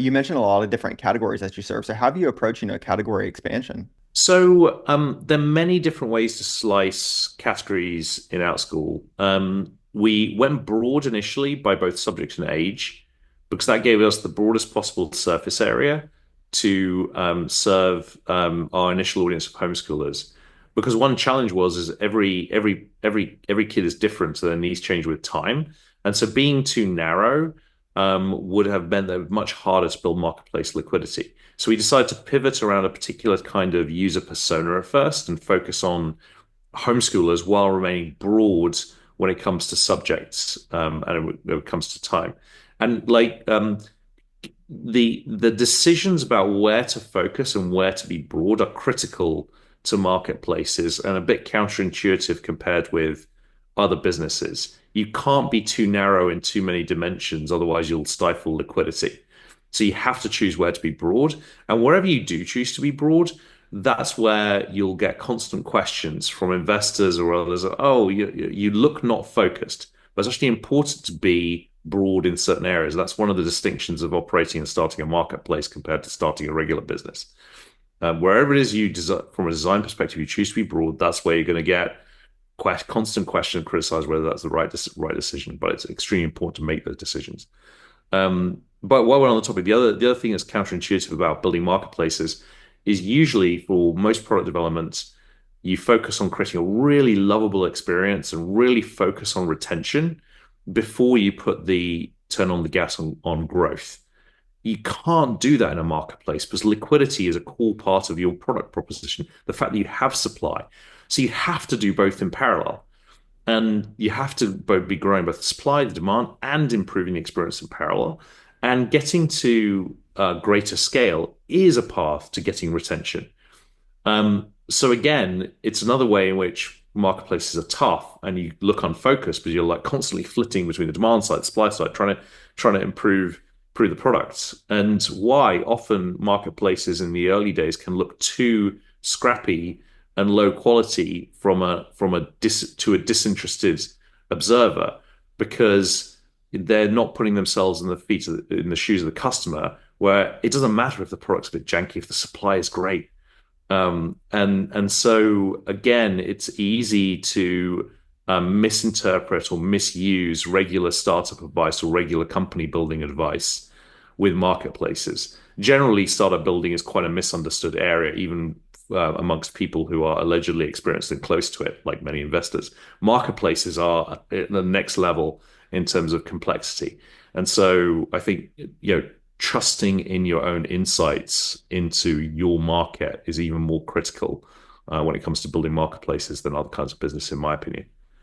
You mentioned a lot of different categories that you serve. So how have you approached, category expansion? So there are many different ways to slice categories in Outschool. We went broad initially by both subject and age because that gave us the broadest possible surface area to serve our initial audience of homeschoolers. Because one challenge was is every kid is different, so their needs change with time, and so being too narrow would have meant that it was much harder to build marketplace liquidity. So we decided to pivot around a particular kind of user persona at first and focus on homeschoolers while remaining broad when it comes to subjects and when it comes to time. And the decisions about where to focus and where to be broad are critical to marketplaces and a bit counterintuitive compared with other businesses. You can't be too narrow in too many dimensions, otherwise you'll stifle liquidity. So you have to choose where to be broad. And wherever you do choose to be broad, that's where you'll get constant questions from investors or others. Oh, you look not focused. But it's actually important to be broad in certain areas. That's one of the distinctions of operating and starting a marketplace compared to starting a regular business. Wherever it is you design, from a design perspective, you choose to be broad, that's where you're going to get constant question and criticize whether that's the right decision. But it's extremely important to make those decisions. But while we're on the topic, the other thing that's counterintuitive about building marketplaces is usually for most product developments, you focus on creating a really lovable experience and really focus on retention before you put the turn on the gas on growth. You can't do that in a marketplace because liquidity is a core part of your product proposition. The fact that you have supply. So you have to do both in parallel. And you have to both be growing both the supply, the demand, and improving the experience in parallel. And getting to greater scale is a path to getting retention. So again, it's another way in which marketplaces are tough and you look unfocused because you're like constantly flitting between the demand side, supply side, trying to improve the products. And why often marketplaces in the early days can look too scrappy and low quality to a disinterested observer because they're not putting themselves in the shoes of the customer where it doesn't matter if the product's a bit janky if the supply is great. And so again, it's easy to misinterpret or misuse regular startup advice or regular company building advice with marketplaces. Generally, startup building is quite a misunderstood area, even amongst people who are allegedly experienced and close to it, like many investors. Marketplaces are at the next level in terms of complexity. And so I think, trusting in your own insights into your market is even more critical when it comes to building marketplaces than other kinds of business, in my opinion.